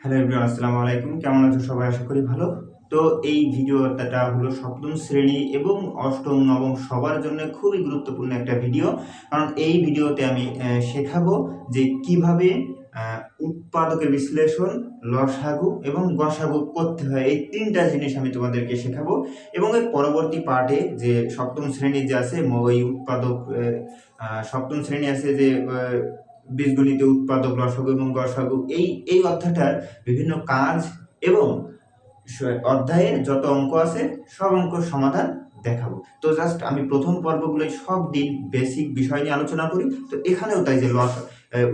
Hello everyone, আসসালামু আলাইকুম। কেমন আছো সবাই? আশা করি ভালো। তো এই ভিডিওটা হলো সপ্তম শ্রেণী এবং অষ্টম নবম সবার জন্য খুবই গুরুত্বপূর্ণ একটা ভিডিও। কারণ এই ভিডিওতে আমি শেখাবো যে কিভাবে উৎপাদকের বিশ্লেষণ, লসাগু এবং গসাগু করতে হয়। এই তিনটা জিনিস আমি তোমাদেরকে শেখাবো এবং এর পরবর্তী পার্টে যে সপ্তম শ্রেণীর যে আছে ওই উৎপাদক সপ্তম শ্রেণী আছে যে বীজগণিত উৎপাদক, লসাগু এবং গসাগু, এই এই অধ্যায়টার বিভিন্ন কাজ এবং অধ্যায়ের যত অঙ্ক আছে সব অঙ্কর সমাধান দেখাবো। তো জাস্ট আমি প্রথম পর্বগুলো সব দিন বেসিক বিষয় নিয়ে আলোচনা করি। তো এখানেও তাই যে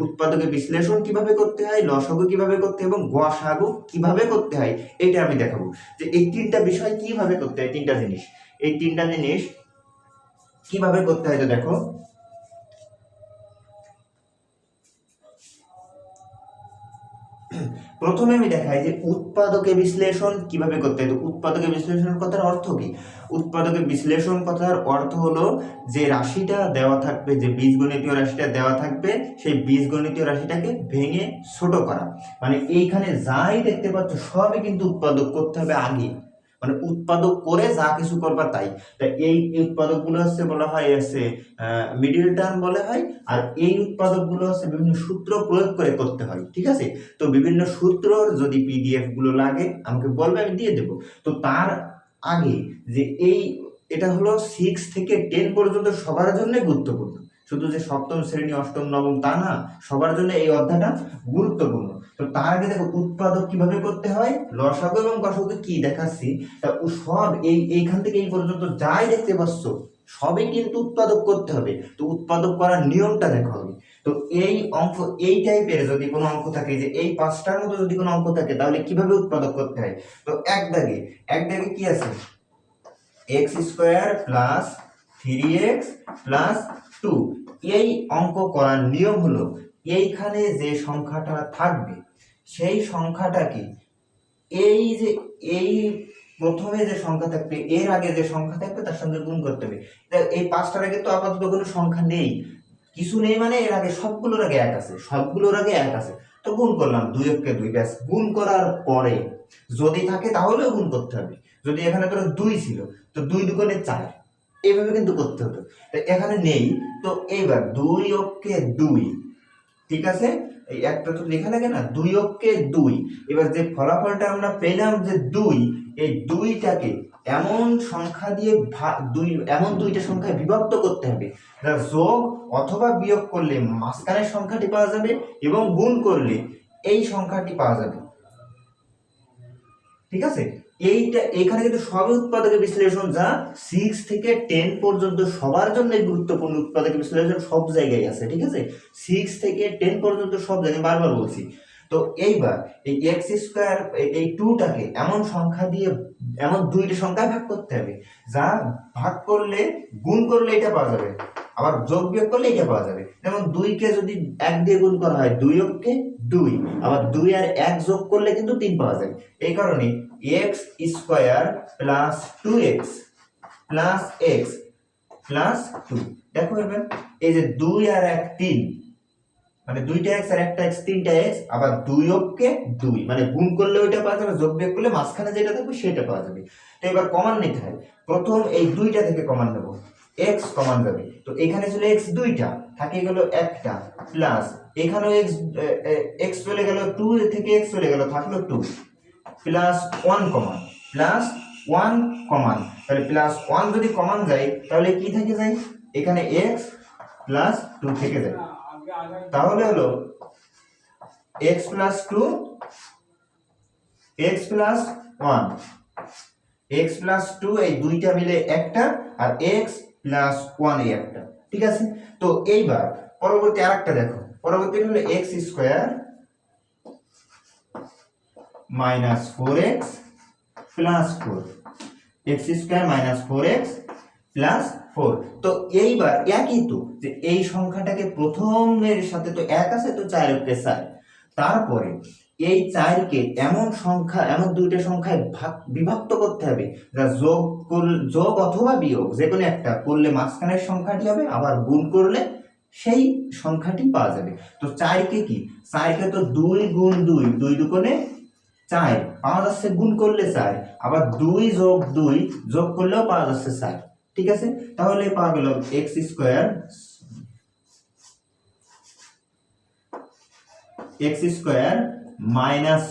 উৎপাদকের বিশ্লেষণ কিভাবে করতে হয়, লসাগু কিভাবে করতে হয় এবং গসাগু কিভাবে করতে হয়, এটা আমি দেখাবো। যে এই তিনটা বিষয় কিভাবে করতে হয়, এই তিনটা জিনিস কিভাবে করতে হয়। তো দেখো, প্রথমে আমি দেখাই যে উৎপাদকের বিশ্লেষণ কিভাবে করতে হয়। তো উৎপাদকের বিশ্লেষণ কথার অর্থ কি? উৎপাদকের বিশ্লেষণ কথার অর্থ হলো যে রাশিটা দেওয়া থাকবে, যে বীজগণিতীয় রাশিটা দেওয়া থাকবে, সেই বীজগণিতীয় রাশিটাকে ভেঙে ছোট করা। মানে এইখানে যাই দেখতে পাচ্ছ সবই কিন্তু উৎপাদক করতে হবে আগে, মানে উৎপাদক করে যা কিছু করবার তাই। এই উৎপাদকগুলো হচ্ছে বলা হয় মিডিল টার্ম বলা হয়। আর এই উৎপাদকগুলো হচ্ছে বিভিন্ন সূত্র প্রয়োগ করে করতে হয়, ঠিক আছে? তো বিভিন্ন সূত্রর যদি পিডিএফ গুলো লাগে আমাকে বলবে, আমি দিয়ে দেবো। তো তার আগে যে এটা হলো 6 থেকে 10 পর্যন্ত সবার জন্য গুরুত্বপূর্ণ। শুধু যে সপ্তম শ্রেণী, অষ্টম, নবম তা না, সবার জন্য এই অধ্যায়টা গুরুত্বপূর্ণ। তো তার আগে দেখো উৎপাদক কিভাবে করতে হয়, লসাগু এবং গসাগু কি দেখাচ্ছি। তা সব এইখান থেকে এই পর্যন্ত যাই দেখতে পাচ্ছ সবই কিন্তু উৎপাদক করতে হবে। তো উৎপাদক করার নিয়মটা দেখা হবে। তো এই অঙ্ক, এই টাইপের যদি কোনো অঙ্ক থাকে, যে এই পাঁচটার মতো যদি কোনো অঙ্ক থাকে, তাহলে কিভাবে উৎপাদক করতে হয়। তো এক দাগে কি আছে, x square plus 3x plus 2। এই অঙ্ক করার নিয়ম হলো এইখানে যে সংখ্যাটা থাকবে সেই সংখ্যাটাকে এই প্রথমে যে সংখ্যা থাকবে এর আগে যে সংখ্যা থাকবে তার সঙ্গে গুণ করতে হবে। এই পাঁচটার আগে তো আপাতত কোনো সংখ্যা নেই, কিছু নেই, মানে এর আগে সবগুলোর আগে এক আছে। তো গুণ করলাম, 2 কে 2, ব্যাস। গুণ করার পরে যদি থাকে তাহলেও গুণ করতে হবে। যদি এখানে ধরো 2 ছিল, তো 2 দুগুণে 4, এইভাবে কিন্তু করতে হতো। তো এখানে নেই, তো এইবার 2 কে 2, ঠিক আছে? এই একটা তো লেখা লাগে না, 2 কে 2। এবার যে ফলাফলটা আমরা পেলাম যে 2, এই 2টাকে এমন সংখ্যা দিয়ে এমন দুইটা সংখ্যায় বিভক্ত করতে হবে যা যোগ অথবা বিয়োগ করলে মাঝখানের সংখ্যাটি পাওয়া যাবে এবং গুণ করলে এই সংখ্যাটি পাওয়া যাবে, ঠিক আছে? এখানে কিন্তু সবই উৎপাদকের বিশ্লেষণ, যা 6 থেকে 10 পর্যন্ত সবার জন্য গুরুত্বপূর্ণ। উৎপাদকের বিশ্লেষণ সব জায়গায় আছে, ঠিক আছে? 6 থেকে 10 পর্যন্ত সব জায়গায়, বারবার বলছি। তো এইবার এই এক্স স্কোয়ার, এই 2টাকে এমন সংখ্যা দিয়ে এমন দুইটা সংখ্যায় ভাগ করতে হবে যা ভাগ করলে, গুণ করলে এটা পাওয়া যাবে, আবার যোগ বিয়োগ করলে এটা পাওয়া যাবে। যেমন 2 কে যদি 1 দিয়ে গুণ করা হয়, 2 কে 2, আবার 2 আর 1 যোগ করলে কিন্তু 3 পাওয়া যাবে। এই কারণে x square plus 2x plus x plus 2। দেখো এবার এই যে 2 আর 1 3, মানে 2টা x আর একটা x, 3টা x, আবার 2 কে 2, মানে গুণ করলে ওইটা পাওয়া যাবে, যোগ বিয়োগ করলে মাঝখানে যেটা থাকবে সেটা পাওয়া যাবে। তো এবার কমন নিতে হয়। প্রথম এই 2টা থেকে কমন নেব, x কমন যাবে। তো এখানে ছিল x 2টা, থাকে গেল একটা, প্লাস এখানেও x চলে গেল, 2 থেকে x চলে গেল, থাকলো 2, প্লাস 1 কমন, প্লাস 1 কমন। তাহলে প্লাস 1 যদি কমন যায় তাহলে কি থেকে যায়, এখানে x প্লাস 2 থেকে যায়। তাহলে হলো x plus 2, x plus 1, x plus 2, এই দুইটা মিলে একটা, আর x প্লাস 1 এই একটা, ঠিক আছে? তো এইবার পরবর্তী আরেকটা দেখো, পরবর্তী হলো x square minus 4x plus 4, x square minus 4x plus 4। তো এইবার একই তো, যে এই সংখ্যাটাকে প্রথমের সাথে তো 1 আছে, তো 4 কে 4, তারপরে এই 4 কে এমন দুইটা সংখ্যায় বিভক্ত করতে হবে যা যোগ অথবা বিয়োগ যে কোনো একটা করলে মাঝখানের সংখ্যাটি হবে, আবার গুণ করলে সেই সংখ্যাটি পাওয়া যাবে। তো 4কে কি, 4কে তো 2 গুণ 2, 2 দুগুণে 4 পাওয়া যাচ্ছে, গুণ করলে 4, আবার 2 যোগ 2 যোগ করলেও পাওয়া যাচ্ছে 4। ঠিক আছে, তাহলে পাওয়া গেল x square minus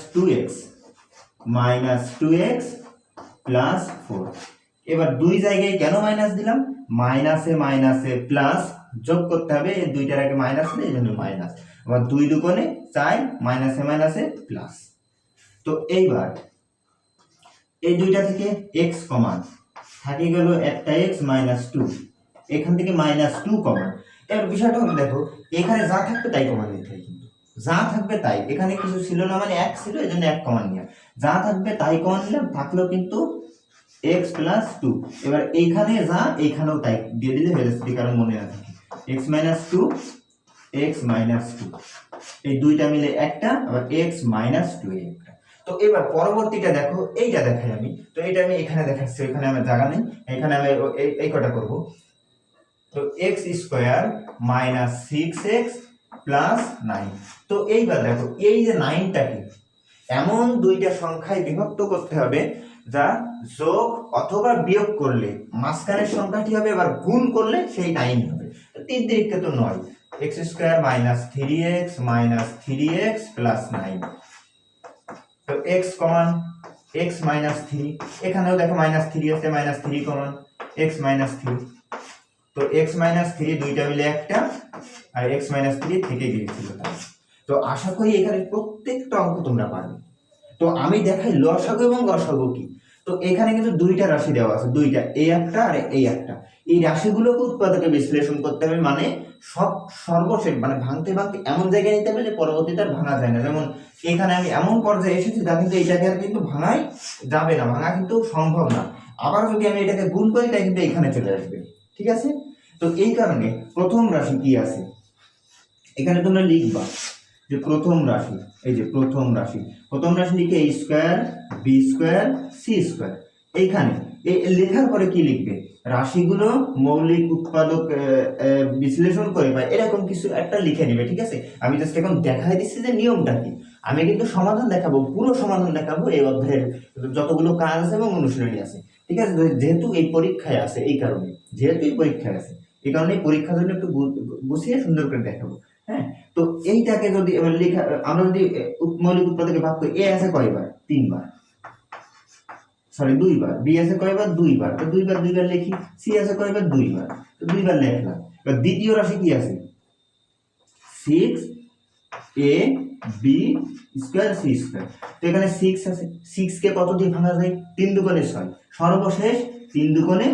2x plus 4। এবার 2 জায়গায় কেন মাইনাস দিলাম, মাইনাসে প্লাস যোগ করতে হবে, এই দুইটার আগে মাইনাস নেই, এই জন্য মাইনাস। আবার 2 দুগুণে 4, মাইনাসে প্লাস। তো এইবার এই দুইটা থেকে x কমান, থাকে গেল একটা x মাইনাস 2, এখান থেকে মাইনাস 2 কমান। এবার বিষয়টা হলো দেখো, এখানে যা থাকবে তাই কমান নিতে হয়, কিন্তু যা থাকবে তাই, এখানে কিছু ছিল না মানে 1 ছিল, এই জন্য 1 কমান নিয়ে, যা থাকবে তাই কমান নিলাম, থাকলেও কিন্তু x প্লাস 2। এবার এইখানে যা এইখানেও তাই দিয়ে দিলে হয়ে যাচ্ছে, কারণ মনে না থাকে x মাইনাস 2, এই দুইটা মিলে একটা, আবার x মাইনাস 2 একটা। তো এবার পরবর্তীটা দেখো, এইটা দেখাই আমি, তো এটা আমি এখানে দেখাচ্ছি, এখানে আমার জায়গা নেই, এখানে আমি এই কটা করব। তো x square minus 6x plus 9। তো এইবার দেখো, এই যে 9টাকে এমন দুইটা সংখ্যায় বিভক্ত করতে হবে যা যোগ অথবা বিয়োগ করলে মাঝখানের সংখ্যাটি হবে, এবার গুণ করলে সেই 9 হবে। তো 3 দিকে তো 9, x square minus 3x plus 9। তো x কমান, x মাইনাস 3, এখানেও দেখো মাইনাস 3 আছে, মাইনাস 3 কমান, x মাইনাস 3। তো x মাইনাস 3 দুইটা মিলে একটা, আর x মাইনাস 3 থেকে গিয়েছিল তাই। তো আশা করি এখানে প্রত্যেকটা অঙ্ক তোমরা পারবে। তো আমি দেখাই লসাগু এবং গসাগু কি। তো এখানে কিন্তু দুইটা রাশি দেওয়া আছে, দুইটা, এই একটা আর এই একটা। এই রাশিগুলোকে উৎপাদকে বিশ্লেষণ করতে হবে, মানে সর্বশেষ মানে ভাঙতে এমন জায়গায় নিতে হবে যে পরবর্তীতে আর ভাঙা যায় না। যেমন এখানে আমি এমন পর্যায়ে এসেছি যা কিন্তু এইটাকে আর কিন্তু ভাঙাই যাবে না, ভাঙা কিন্তু সম্ভব না। আবার যদি আমি এটাকে গুণ করি তাই কিন্তু এখানে চলে আসবে। ঠিক আছে, তো এই কারণে প্রথম রাশি কি আছে এখানে তোমরা লিখবা যে প্রথম রাশি, এই যে প্রথম রাশি লিখে a square b square c square. এইখানে লেখার পরে কি লিখবে, রাশিগুলো মৌলিক উৎপাদক বিশ্লেষণ করে পায় এরকম কিছু একটা লিখে নেবে। ঠিক আছে, আমি জাস্ট এখন দেখাই দিচ্ছি যে নিয়মটা কি। আমি কিন্তু সমাধান দেখাবো, পুরো সমাধান দেখাবো এই অধ্যায়ের যতগুলো কাজ আছে এবং অনুশীলনী আছে। ঠিক আছে, যেহেতু এই পরীক্ষায় আছে, এই কারণে এই কারণে পরীক্ষার জন্য একটু গুছিয়ে সুন্দর করে দেখাবো। হ্যাঁ, তো এইটাকে যদি এবার লেখা, আমরা যদি মৌলিক উৎপাদকে ভাগ করি, এ আছে কয়বার, 3 বার, সরি 2 বার, বি আছে কয়বার, 2 বার, তো 2 বার লিখি, সি আছে কয়বার, 2 বার, তো 2 বার লিখলাম। এবার দ্বিতীয় রাশি কি আছে, 6a b square c square. তো এখানে 6 আছে, 6 কে কত দিয়ে ভাঙা যায়, 3 দুগুণে 6, সর্বশেষ 3 দুগুণে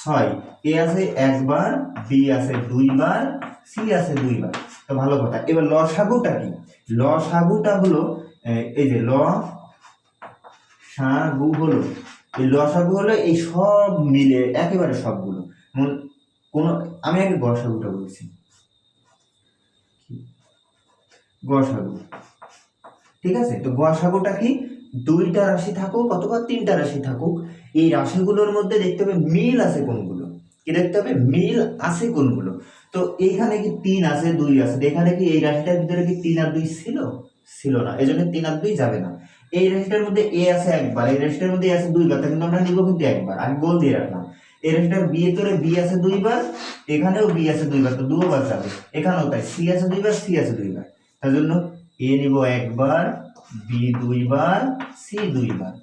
6। a আছে 1 বার, b আছে 2 বার, c আছে 2 বার। তো ভালো কথা, এবার লসাগুটা কি, লসাগুটা হলো এই যে লসাগু হলো, এই লসাগু হলো এই সব মিলে একেবারে সবগুলো, কোন, আমি আগে গসাগুটা বলছি, গসাগু। ঠিক আছে, তো গসাগুটা কি, দুইটা রাশি থাকুক অথবা তিনটা রাশি থাকুক, এই রাশিগুলোর মধ্যে দেখতে হবে মিল আছে কোনগুলো, কি দেখতে হবে, মিল আছে কোনগুলো। তো এইখানে কি 3 আছে 2 আছে, এখানে কি এই রাশিটার ভিতরে কি 3 আর 2 ছিল না, এজন্য 3 আর 2 যাবে না। এই রাশিটার মধ্যে a আছে একবার, এই রাশিটার মধ্যে a আছে 2 বার, কিন্তু আমরা নিব কিন্তু একবার, আমি গোল দিয়ে রাখলাম। এই রাশিটার b এর ভিতরে b আছে 2 বার, এখানেও b আছে 2 বার, তো 2 বার যাবে, এখানেও তাই, c আছে 2 বার, c আছে 2 বার, তার জন্য a নিব একবার, b 2 বার, c 2 বার,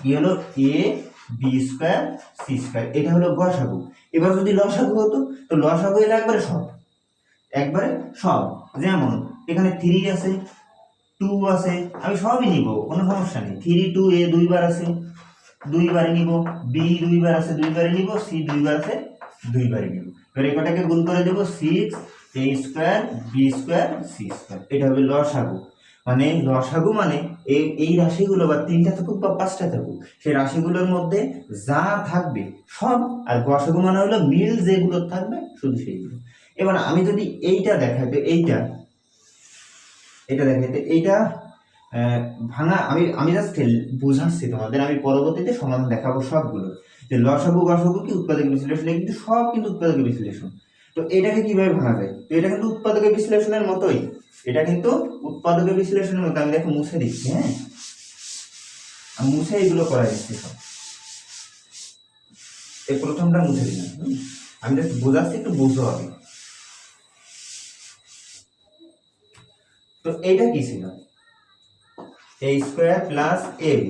কি হলো a b square c square. এটা হলো গসাগু। এবার যদি লসাগু হতো, তো লসাগু এলে একবারে সব, যেমন এখানে 3 আছে 2 আছে, আমি সবই নিব, কোনো সমস্যা নেই। 3 2 a 2 বার আছে 2 বারে নিব, b 2 বার আছে 2 বারে নিব, c 2 বার আছে 2 বারে নিব। এবার এই কটাকে গুণ করে দেব, 6 a square b square c square. এটা হবে লসাগু। মানে লসাগু মানে এই রাশিগুলো বা 3টা থাকুক বা 5টা থাকুক, সেই রাশিগুলোর মধ্যে যা থাকবে সব, আর গসাগু মানে হলো মিল যেগুলো থাকবে শুধু সেইগুলো। এবার আমি যদি এইটা দেখাতে, এটা দেখাতে, এইটা ভাঙা, আমি জাস্ট বুঝাচ্ছি তোমাদের, আমি পরবর্তীতে সমাধান দেখাবো সবগুলো, যে লসাগু গসাগু কি উৎপাদক বিশ্লেষণ, কিন্তু সব কিন্তু উৎপাদক বিশ্লেষণ। তো এটাকে কিভাবে ভাঙা যায়? তো এটা কিন্তু উৎপাদকের বিশ্লেষণের মতোই, এটা কিন্তু উৎপাদকের বিশ্লেষণের মতো। আমি দেখো মুছে দিচ্ছি, হ্যাঁ, আমি মুছে এগুলো করা দিচ্ছি সব। এই প্রথমটা মুছে দিলাম, আমি জাস্ট বোঝাচ্ছি, একটু বুঝতে হবে। তো এইটা কি ছিল? a স্কয়ার প্লাস ab,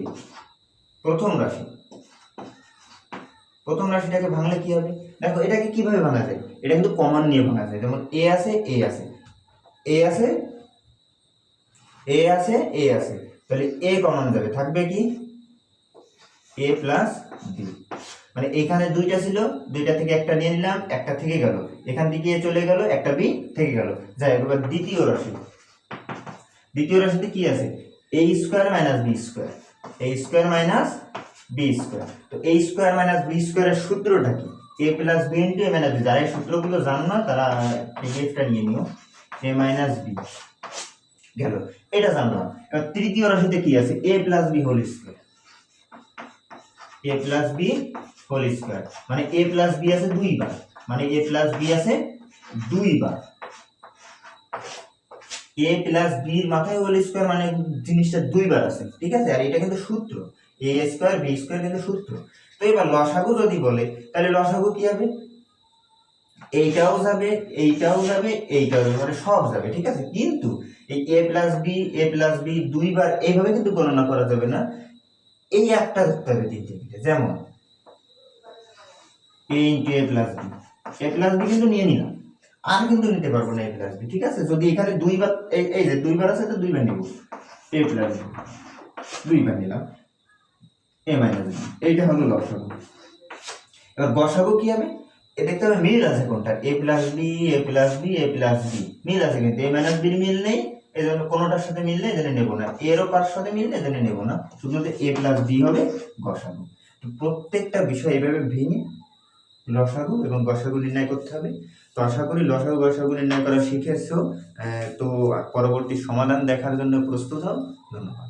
প্রথম রাশি। প্রথম রাশিটাকে ভাঙলে কি হবে? দেখো এটাকে কিভাবে ভাঙা যায়, এটা কিন্তু কমন নিয়ে ভাঙা যায়। যেমন a আছে a আছে a আছে a আছে a আছে, তাহলে a কমন যাবে, থাকবে কি a প্লাস b। মানে এখানে দুইটা ছিল, দুইটা থেকে একটা নিয়ে নিলাম, একটা থেকে গেল, এখান থেকে a চলে গেল, একটা b থেকে গেল। যাই হোক, এবার দ্বিতীয় রাশি। দ্বিতীয় রাশিতে কি আছে? a square minus b square, a square minus b square. তো a স্কয়ার মাইনাস b স্কয়ারের সূত্রটা কি? a plus b into a minus b। যারা এই সূত্রগুলো জানো না তারা পিডিএফটা নিয়ে নিও। a মাইনাস b গেল, এটা জানলাম। এবার তৃতীয় রাশিতে কি আছে? a plus b whole square, a plus b whole square. মানে a প্লাস b আছে দুইবার, মানে a প্লাস b আছে দুইবার। a প্লাস b এর মাথায় হোল স্কয়ার, মানে জিনিসটা দুইবার আছে, ঠিক আছে? আর এটা কিন্তু সূত্র, a স্কয়ার b স্কয়ার কিন্তু সূত্র। তো এবার লসাগু যদি বলে, তাহলে লসাগু কি হবে? এইটাও যাবে, এইটাও যাবে, এইটাও যাবে, মানে সব যাবে, ঠিক আছে? কিন্তু এই a প্লাস b দুইবার এইভাবে কিন্তু গণনা করা যাবে না, এই একটা ধরতে হবে তিনটে মিলে। যেমন a into a plus b, a plus b কিন্তু নিয়ে নিলাম, আর কিন্তু নিতে পারবো না a প্লাস b, ঠিক আছে? যদি এখানে দুইবার, এই যে দুইবার আছে তো দুইবার নিব, a প্লাস b দুইবার নিলাম, a মাইনাস b। এইটা হলো লসাগু। এবার গসাগু কি হবে? এ দেখতে হবে মিল আছে কোনটা, a plus b a plus b a plus b মিল আছে, কিন্তু a মাইনাস b মিল নেই, এই জন্য কোনোটার সাথে মিললে এজন্য নেব না, এরও কার সাথে মিললে এজন্য নেব না, শুধুমাত্র a প্লাস b হবে গসাগু। তো প্রত্যেকটা বিষয় এভাবে ভেঙে লসাগু এবং গসাগু নির্ণয় করতে হবে। তো আশা করি লসাগু গসাগু নির্ণয় করা শিখেছো। তো পরবর্তী সমাধান দেখার জন্য প্রস্তুত হও। ধন্যবাদ।